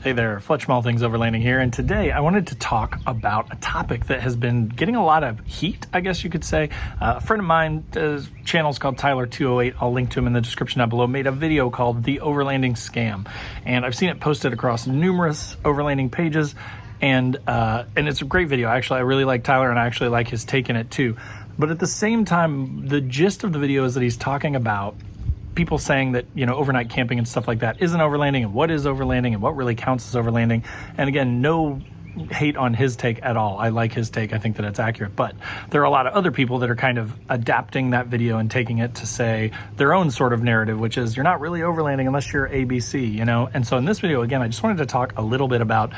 Hey there, Fletch from All Things Overlanding here, and today I wanted to talk about a topic that has been getting a lot of heat, I guess you could say. A friend of mine, his channel's called Tyler208, I'll link to him in the description down below, made a video called The Overlanding Scam, and I've seen it posted across numerous overlanding pages, and it's a great video. Actually, I really like Tyler, and I actually like his take in it too. But at the same time, the gist of the video is that he's talking about people saying that, you know, overnight camping and stuff like that isn't overlanding, and what is overlanding and what really counts as overlanding. And again, no hate on his take at all. I like his take. I think that it's accurate, but there are a lot of other people that are kind of adapting that video and taking it to say their own sort of narrative, which is you're not really overlanding unless you're ABC, you know? And so in this video, again, I just wanted to talk a little bit about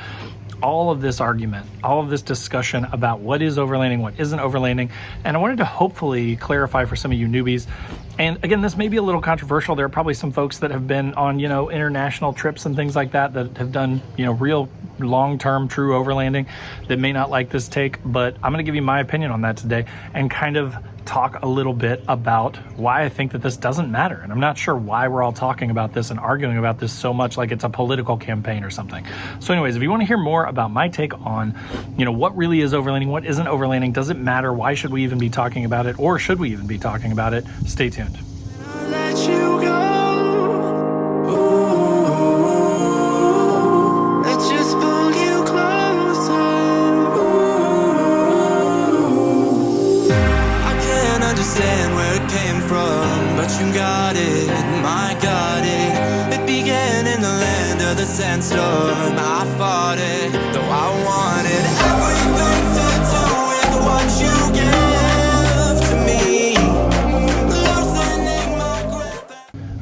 all of this argument, all of this discussion about what is overlanding, what isn't overlanding. And I wanted to hopefully clarify for some of you newbies. And again, this may be a little controversial. There are probably some folks that have been on, you know, international trips and things like that that have done, you know, real long-term true overlanding that may not like this take, but I'm going to give you my opinion on that today and kind of talk a little bit about why I think that this doesn't matter. And I'm not sure why we're all talking about this and arguing about this so much like it's a political campaign or something. So anyways, if you want to hear more about my take on, you know, what really is overlanding, what isn't overlanding, does it matter, why should we even be talking about it, or should we even be talking about it, stay tuned. Let you go. Let's just pull you closer. I can't understand where it came from, but you got it, my got it. It began in the land of the sandstorm. I fought it, though I wanted everything to do with what you gave to me. Loosening my grip.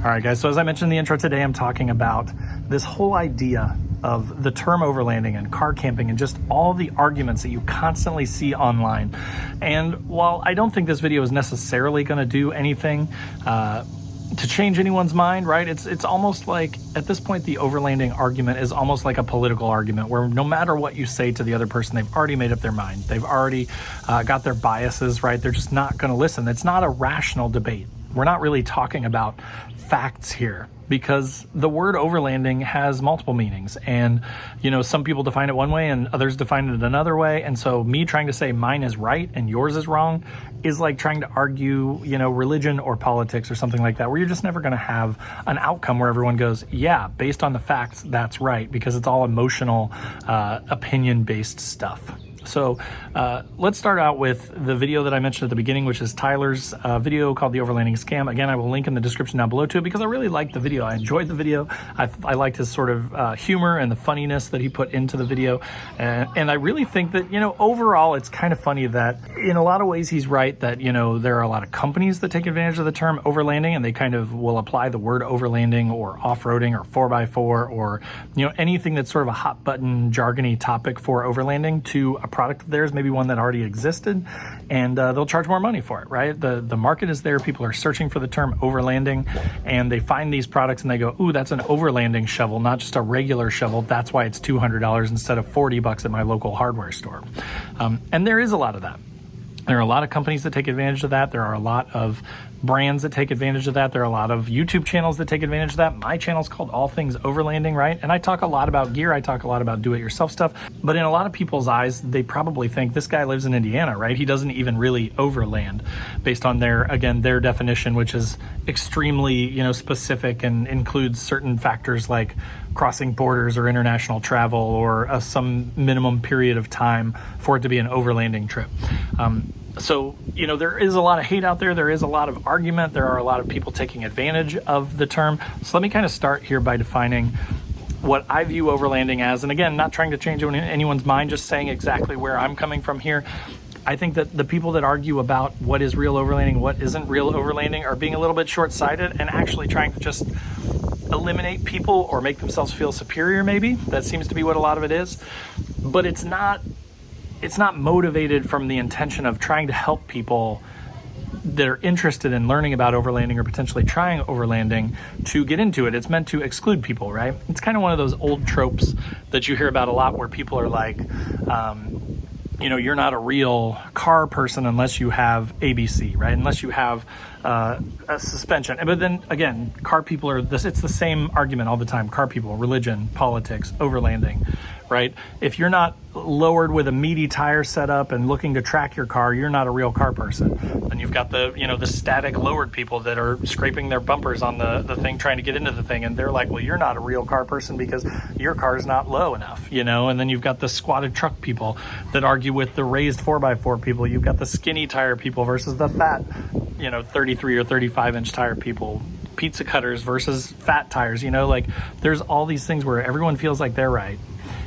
All right, guys, so as I mentioned in the intro today, I'm talking about this whole idea of the term overlanding and car camping and just all the arguments that you constantly see online. And while I don't think this video is necessarily going to do anything to change anyone's mind, right? It's almost like, at this point, the overlanding argument is almost like a political argument where no matter what you say to the other person, they've already made up their mind. They've already got their biases, right? They're just not going to listen. It's not a rational debate. We're not really talking about facts here, because the word overlanding has multiple meanings, and you know, some people define it one way and others define it another way. And so me trying to say mine is right and yours is wrong is like trying to argue, you know, religion or politics or something like that, where you're just never going to have an outcome where everyone goes, yeah, based on the facts, that's right, because it's all emotional, opinion-based stuff. So let's start out with the video that I mentioned at the beginning, which is Tyler's video called The Overlanding Scam. Again, I will link in the description down below to it because I really liked the video. I enjoyed the video. I liked his sort of humor and the funniness that he put into the video. And I really think that, you know, overall, it's kind of funny that in a lot of ways he's right that, you know, there are a lot of companies that take advantage of the term overlanding, and they kind of will apply the word overlanding or off-roading or 4x4 or, you know, anything that's sort of a hot button jargony topic for overlanding to a product of theirs, maybe one that already existed, and they'll charge more money for it, right? The market is there. People are searching for the term overlanding, and they find these products and they go, ooh, that's an overlanding shovel, not just a regular shovel. That's why it's $200 instead of $40 at my local hardware store. And there is a lot of that. There are a lot of companies that take advantage of that. There are a lot of brands that take advantage of that. There are a lot of YouTube channels that take advantage of that. My channel's called All Things Overlanding, right? And I talk a lot about gear. I talk a lot about do-it-yourself stuff. But in a lot of people's eyes, they probably think this guy lives in Indiana, right? He doesn't even really overland based on their definition, which is extremely, you know, specific and includes certain factors like crossing borders or international travel or some minimum period of time for it to be an overlanding trip. So, you know, there is a lot of hate out there. There is a lot of argument. There are a lot of people taking advantage of the term. So let me kind of start here by defining what I view overlanding as. And again, not trying to change anyone's mind, just saying exactly where I'm coming from here. I think that the people that argue about what is real overlanding, what isn't real overlanding, are being a little bit short-sighted and actually trying to just eliminate people or make themselves feel superior, maybe. That seems to be what a lot of it is. But it's not motivated from the intention of trying to help people that are interested in learning about overlanding or potentially trying overlanding to get into it. It's meant to exclude people, right? It's kind of one of those old tropes that you hear about a lot where people are like, you're not a real car person unless you have ABC, right? Unless you have a suspension. But then again, car people it's the same argument all the time. Car people, religion, politics, overlanding, right? If you're not lowered with a meaty tire setup and looking to track your car, you're not a real car person. And you've got the static lowered people that are scraping their bumpers on the thing, trying to get into the thing. And they're like, well, you're not a real car person because your car is not low enough, And then you've got the squatted truck people that argue with the raised 4x4 people. You've got the skinny tire people versus the fat, 33 or 35 inch tire people, pizza cutters versus fat tires, there's all these things where everyone feels like they're right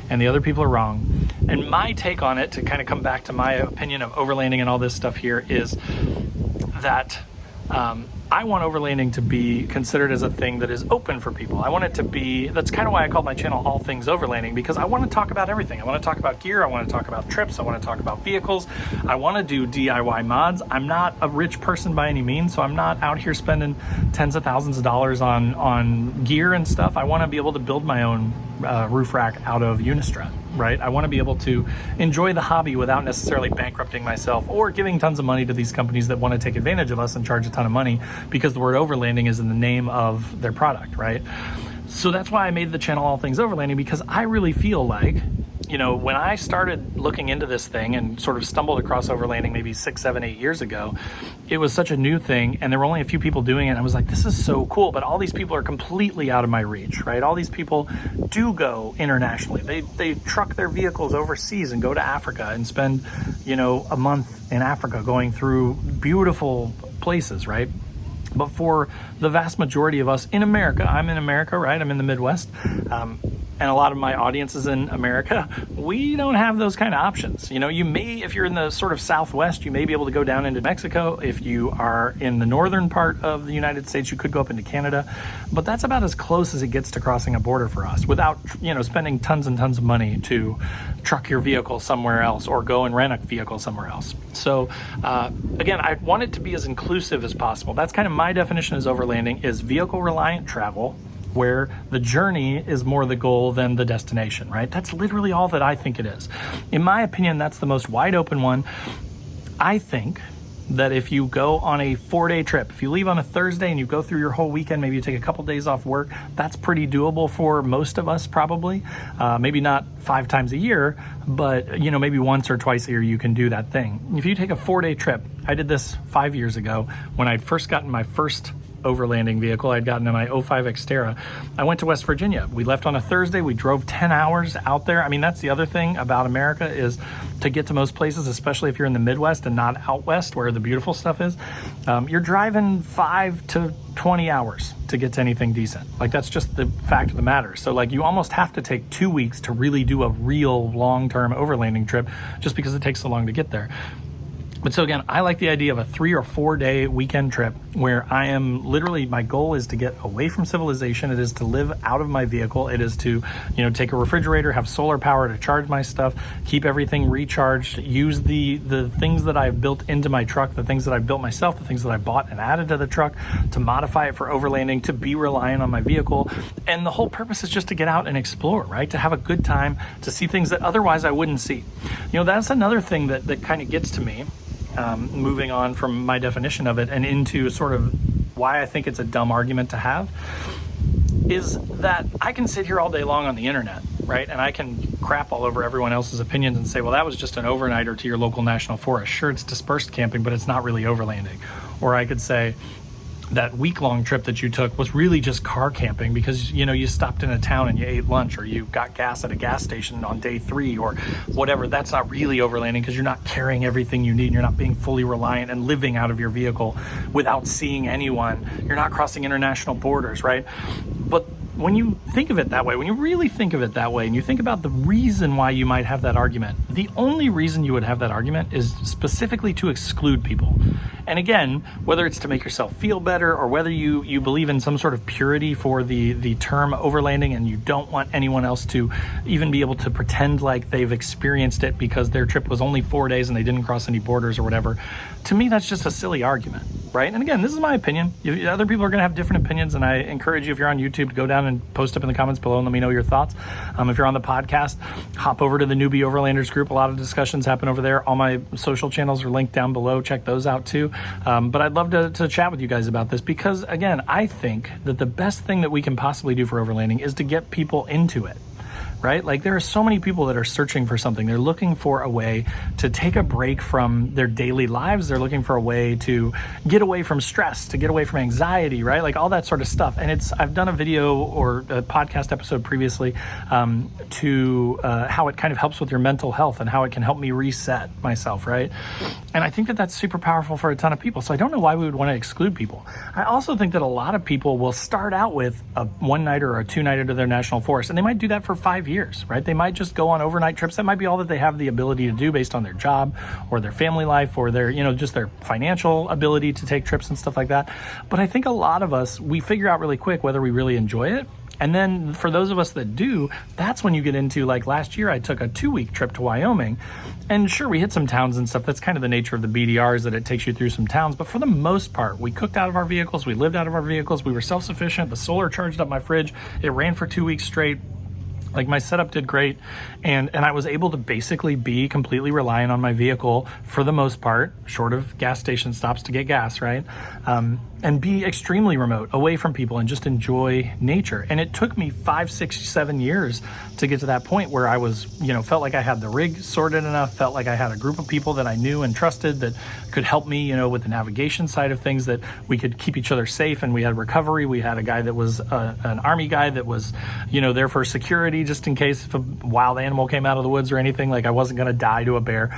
and the other people are wrong. And my take on it, to kind of come back to my opinion of overlanding and all this stuff here, is that I want overlanding to be considered as a thing that is open for people. I want it to be, that's kind of why I called my channel All Things Overlanding, because I want to talk about everything. I want to talk about gear, I want to talk about trips, I want to talk about vehicles, I want to do DIY mods. I'm not a rich person by any means, so I'm not out here spending tens of thousands of dollars on gear and stuff. I want to be able to build my own roof rack out of Unistrut, right? I want to be able to enjoy the hobby without necessarily bankrupting myself or giving tons of money to these companies that want to take advantage of us and charge a ton of money because the word overlanding is in the name of their product, right? So that's why I made the channel All Things Overlanding, because I really feel like, when I started looking into this thing and sort of stumbled across overlanding maybe 6, 7, 8 years ago, it was such a new thing and there were only a few people doing it. And I was like, this is so cool, but all these people are completely out of my reach, right? All these people do go internationally. They truck their vehicles overseas and go to Africa and spend, a month in Africa going through beautiful places, right? But for the vast majority of us in America, I'm in America, right? I'm in the Midwest. And a lot of my audience is in America. We don't have those kind of options. You may, if you're in the sort of Southwest, you may be able to go down into Mexico. If you are in the northern part of the United States, you could go up into Canada. But that's about as close as it gets to crossing a border for us without, spending tons and tons of money to truck your vehicle somewhere else or go and rent a vehicle somewhere else. So again, I want it to be as inclusive as possible. That's kind of my definition as overlanding, is vehicle reliant travel where the journey is more the goal than the destination, right? That's literally all that I think it is. In my opinion, that's the most wide open one. I think that if you go on a 4-day trip, if you leave on a Thursday and you go through your whole weekend, maybe you take a couple days off work, that's pretty doable for most of us probably. Maybe not 5 times a year, but maybe once or twice a year you can do that thing. If you take a 4-day trip, I did this 5 years ago when I'd first gotten my first overlanding vehicle. I'd gotten in my 05 Xterra. I went to West Virginia. We left on a Thursday. We drove 10 hours out there. I mean, that's the other thing about America, is to get to most places, especially if you're in the Midwest and not out west where the beautiful stuff is, you're driving 5 to 20 hours to get to anything decent. Like, that's just the fact of the matter. So like, you almost have to take 2 weeks to really do a real long-term overlanding trip just because it takes so long to get there. But so again, I like the idea of a 3 or 4 day weekend trip where I am literally, my goal is to get away from civilization. It is to live out of my vehicle. It is to, take a refrigerator, have solar power to charge my stuff, keep everything recharged, use the things that I've built into my truck, the things that I've built myself, the things that I bought and added to the truck, to modify it for overlanding, to be reliant on my vehicle. And the whole purpose is just to get out and explore, right? To have a good time, to see things that otherwise I wouldn't see. That's another thing that kind of gets to me. Moving on from my definition of it and into sort of why I think it's a dumb argument to have, is that I can sit here all day long on the internet, right? And I can crap all over everyone else's opinions and say, well, that was just an overnighter to your local national forest. Sure, it's dispersed camping, but it's not really overlanding. Or I could say, that week-long trip that you took was really just car camping because, you stopped in a town and you ate lunch, or you got gas at a gas station on day 3 or whatever. That's not really overlanding because you're not carrying everything you need. And you're not being fully reliant and living out of your vehicle without seeing anyone. You're not crossing international borders, right? But when you think of it that way, when you really think of it that way, and you think about the reason why you might have that argument, the only reason you would have that argument is specifically to exclude people. And again, whether it's to make yourself feel better or whether you believe in some sort of purity for the term overlanding and you don't want anyone else to even be able to pretend like they've experienced it because their trip was only 4 days and they didn't cross any borders or whatever, to me that's just a silly argument, right? And again, this is my opinion. Other people are going to have different opinions, and I encourage you, if you're on YouTube, to go down and post up in the comments below and let me know your thoughts. If you're on the podcast, hop over to the Newbie Overlanders group. A lot of discussions happen over there. All my social channels are linked down below. Check those out too. But I'd love to chat with you guys about this because, again, I think that the best thing that we can possibly do for overlanding is to get people into it. Right? Like, there are so many people that are searching for something. They're looking for a way to take a break from their daily lives. They're looking for a way to get away from stress, to get away from anxiety, right? Like all that sort of stuff. And I've done a video or a podcast episode previously to how it kind of helps with your mental health and how it can help me reset myself, right? And I think that that's super powerful for a ton of people. So I don't know why we would want to exclude people. I also think that a lot of people will start out with a one-nighter or a two-nighter to their national forest, and they might do that for 5 years, right? They might just go on overnight trips. That might be all that they have the ability to do based on their job or their family life or their, just their financial ability to take trips and stuff like that. But I think a lot of us, we figure out really quick whether we really enjoy it. And then for those of us that do, that's when you get into, like last year, I took a 2-week trip to Wyoming. And sure, we hit some towns and stuff. That's kind of the nature of the BDRs, that it takes you through some towns. But for the most part, we cooked out of our vehicles. We lived out of our vehicles. We were self-sufficient. The solar charged up my fridge. It ran for 2 weeks straight. Like, my setup did great, and I was able to basically be completely reliant on my vehicle for the most part, short of gas station stops to get gas, right? And be extremely remote, away from people, and just enjoy nature. And it took me 5, 6, 7 years to get to that point where I was, felt like I had the rig sorted enough, felt like I had a group of people that I knew and trusted that could help me, with the navigation side of things, that we could keep each other safe. And we had recovery. We had a guy that was an Army guy that was, there for security, just in case if a wild animal came out of the woods or anything, like I wasn't going to die to a bear.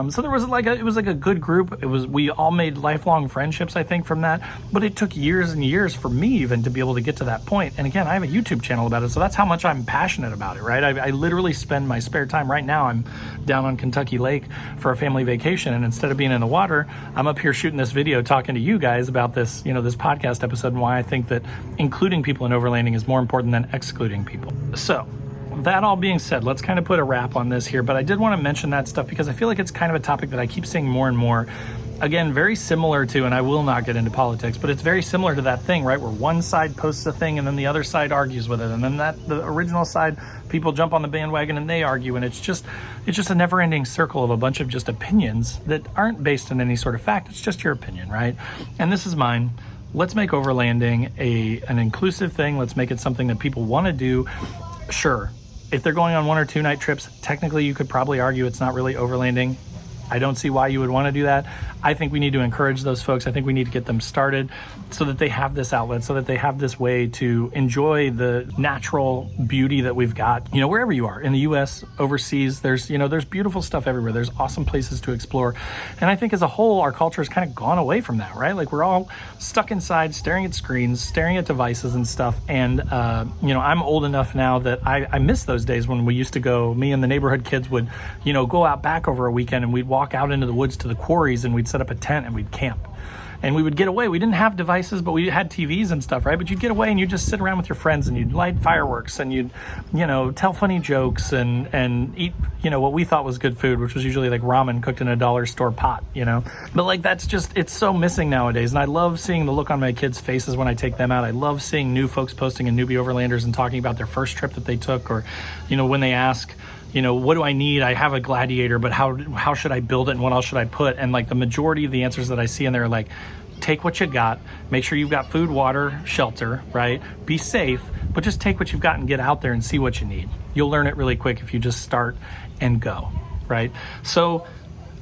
So there was it was like a good group. We all made lifelong friendships, I think, from that. But it took years and years for me even to be able to get to that point. And again, I have a YouTube channel about it, so that's how much I'm passionate about it, right? I literally spend my spare time. Right now, I'm down on Kentucky Lake for a family vacation, and instead of being in the water, I'm up here shooting this video talking to you guys about this, this podcast episode, and why I think that including people in overlanding is more important than excluding people. So, that all being said, let's kind of put a wrap on this here, but I did want to mention that stuff because I feel like it's kind of a topic that I keep seeing more and more. Again, very similar to, and I will not get into politics, but it's very similar to that thing, right? Where one side posts a thing and then the other side argues with it. And then the original side, people jump on the bandwagon and they argue. And it's just a never ending circle of a bunch of just opinions that aren't based on any sort of fact. It's just your opinion, right? And this is mine. Let's make overlanding an inclusive thing. Let's make it something that people want to do. Sure. If they're going on 1 or 2 night trips, technically you could probably argue it's not really overlanding. I don't see why you would want to do that. I think we need to encourage those folks. I think we need to get them started so that they have this outlet, so that they have this way to enjoy the natural beauty that we've got, wherever you are in the US, overseas. There's beautiful stuff everywhere. There's awesome places to explore. And I think as a whole, our culture has kind of gone away from that, right? Like, we're all stuck inside, staring at screens, staring at devices and stuff. And, I'm old enough now that I miss those days when we used to go, me and the neighborhood kids would, go out back over a weekend, and we'd walk out into the woods to the quarries, and we'd set up a tent and we'd camp. And we would get away. We didn't have devices, but we had TVs and stuff, right? But you'd get away and you'd just sit around with your friends and you'd light fireworks and you'd, tell funny jokes and eat, what we thought was good food, which was usually like ramen cooked in a dollar store pot, But like, that's just, it's so missing nowadays. And I love seeing the look on my kids' faces when I take them out. I love seeing new folks posting in Newbie Overlanders and talking about their first trip that they took, or, when they ask, what do I need? I have a Gladiator, but how should I build it and what else should I put? And like, the majority of the answers that I see in there are like, take what you got, make sure you've got food, water, shelter, right? Be safe, but just take what you've got and get out there and see what you need. You'll learn it really quick if you just start and go, right? So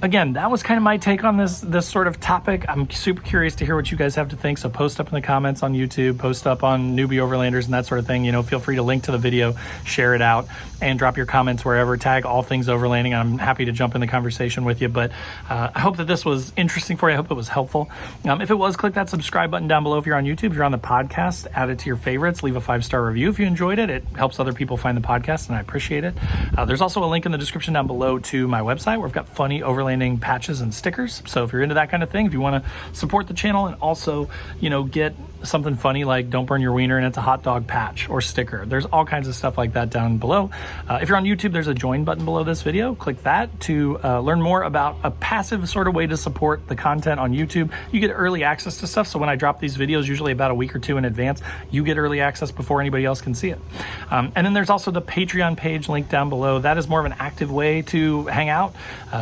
again, that was kind of my take on this sort of topic. I'm super curious to hear what you guys have to think. So post up in the comments on YouTube, post up on Newbie Overlanders and that sort of thing. Feel free to link to the video, share it out, and drop your comments wherever. Tag all things overlanding. I'm happy to jump in the conversation with you. But I hope that this was interesting for you. I hope it was helpful. If it was, click that subscribe button down below. If you're on YouTube, if you're on the podcast, add it to your favorites. Leave a 5-star review if you enjoyed it. It helps other people find the podcast, and I appreciate it. There's also a link in the description down below to my website where I've got funny overlanding overlanding patches and stickers. So if you're into that kind of thing, if you want to support the channel and also, you know, get something funny like don't burn your wiener and it's a hot dog patch or sticker, there's all kinds of stuff like that down below. If you're on YouTube, there's a join button below this video. Click that to learn more about a passive sort of way to support the content on YouTube. You get early access to stuff, so when I drop these videos, usually about a week or two in advance, you get early access before anybody else can see it. And then there's also the Patreon page linked down below. That is more of an active way to hang out.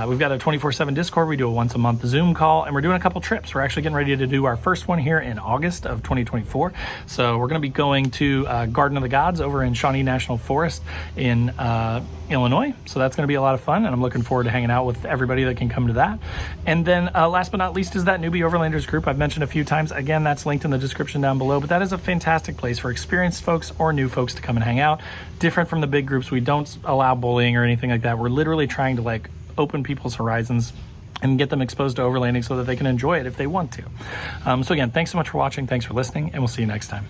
We've got a 24/7 Discord. We do a once a month Zoom call, and we're doing a couple trips. We're actually getting ready to do our first one here in August of 2024. So we're going to be going to Garden of the Gods over in Shawnee National Forest in Illinois. So that's going to be a lot of fun, and I'm looking forward to hanging out with everybody that can come to that. And then last but not least is that Newbie Overlanders group I've mentioned a few times. Again, that's linked in the description down below, but that is a fantastic place for experienced folks or new folks to come and hang out. Different from the big groups, we don't allow bullying or anything like that. We're literally trying to like open people's horizons and get them exposed to overlanding so that they can enjoy it if they want to. So again, thanks so much for watching. Thanks for listening, and we'll see you next time.